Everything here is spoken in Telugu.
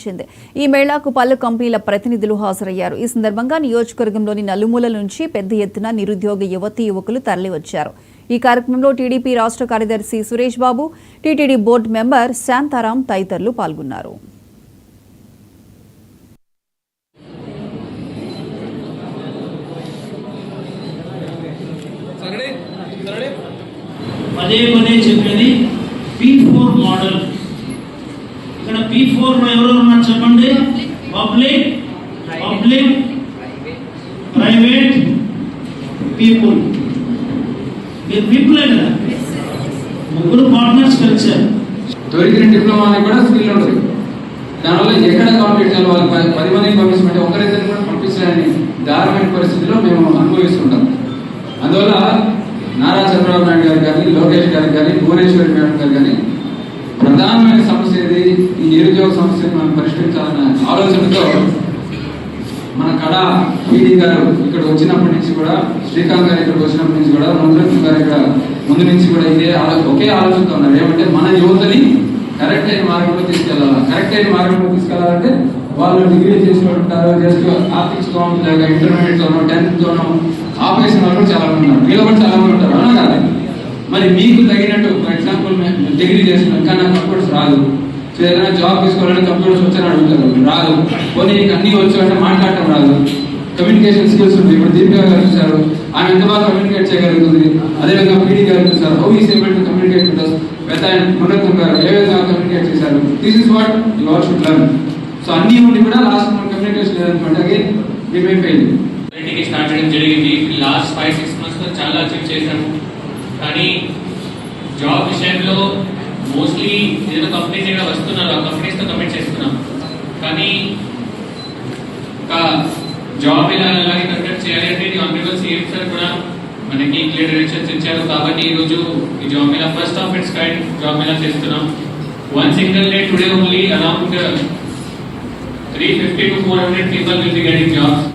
నిర్వహించింది. ఈ మేళాకు పలు కంపెనీల ప్రతినిధులు హాజరయ్యారు. ఈ సందర్భంగా నియోజకవర్గంలోని నలుమూలల నుంచి పెద్ద ఎత్తున నిరుద్యోగ యువకులు తరలివచ్చారు. ఈ కార్యక్రమంలో టీడీపీ రాష్ట్ర కార్యదర్శి Suresh Babu, TTD board member Shantaram తదితరులు పాల్గొన్నారు. పదే పదే చెప్పేది P4 మోడల్. ఇక్కడ P4 లో ఎవరు ఉన్నారు చెప్పండి? Public, private, people. మీరు పీపులే కదా, ముగ్గురు పార్ట్నర్స్ కలిసారు. దొరికిన డిప్లొమాని కూడా స్కిల్ ఉంటుంది. దానివల్ల ఎక్కడ కాంపిటీట్ చేయాలి, వాళ్ళు 10 మందిని పంపించమంటే ఒకరిద్దరిని కూడా పంపించలేని దారుణమైన పరిస్థితిలో మేము అనుభవిస్తుంటాం. అందువల్ల నారా చంద్రబాబు నాయుడు గారు కానీ, లోకేష్ గారు కానీ, భువనేశ్వరి మేడం గారు కానీ ప్రధానమైన సమస్య ఇది. ఈ నిరుద్యోగ సమస్యను మనం పరిష్కరించాలన్న ఆలోచనతో మన కళ పీడీ గారు ఇక్కడ వచ్చినప్పటి నుంచి కూడా, శ్రీకాంత్ గారు ఇక్కడికి వచ్చినప్పటి నుంచి కూడా, మంత్రులు గారు ఇక్కడ ముందు నుంచి కూడా ఇదే ఒకే ఆలోచనతో ఉన్నారు. ఏమంటే మన యువతని కరెక్ట్ అయిన మార్గంలో తీసుకెళ్ళాలి. కరెక్ట్ అయిన మార్గంలో తీసుకెళ్లాలంటే వాళ్ళు డిగ్రీ చేసి ఉంటారు, జస్ట్ ఆర్థిక స్థోమత లేక ఇంటర్మీడియట్ లోనో 10th లోనో ఆపేసిన వాళ్ళు చాలా మంది ఉన్నారు. వీళ్ళు కూడా చాలా మంది ఉంటారు, అవునా కాదు? మరి మీకు తగినట్టు, ఫర్ ఎగ్జాంపుల్ డిగ్రీ చేసిన కానీ నాకు కంప్యూటర్స్ రాదు, సో ఏదైనా జాబ్ తీసుకోవాలంటే కంప్యూటర్స్ వచ్చని అడుగుతారు, రాదు. పోనీ నీకు అన్నీ వచ్చు అంటే మాట్లాడటం రాదు. కమ్యూనికేషన్ స్కిల్స్ ఉంది. ఇప్పుడు దీపిక గారు చూశారు, ఆమె ఎంత బాగా కమ్యూనికేట్ చేయగలుగుతుంది. అదేవిధంగా పీడీ గారు చూశారు, how is able to communicate with us. పెద్ద మురళీధర్ గారు ఏ విధంగా కమ్యూనికేట్ చేశారు. This is what you all should learn. So అన్ని ఉండి కూడా లాస్ట్ మనం కమ్యూనికేషన్ లేదనుకోండి, అగైన్ వి మే ఫెయిల్. ఇంటికి స్టార్ట్ చేయడం జరిగింది. లాస్ట్ 5-6 months లో చాలా అచీవ్ చేశాము. కానీ జాబ్ విషయంలో మోస్ట్లీ ఏదో కంపెనీస్ ఇక్కడ వస్తున్నారు, ఆ కంపెనీస్తో కమిట్ చేస్తున్నాం. కానీ జాబ్ అలాగే కండక్ట్ చేయాలి అంటే ఆనరబుల్ సీఎం సార్ కూడా మనకి క్లియర్ డైరెక్షన్స్ ఇచ్చారు. కాబట్టి ఈరోజు ఈ job Mela first of it's kind job Mela చేస్తున్నాం. One single day today only around 350 to 400 people will be getting jobs.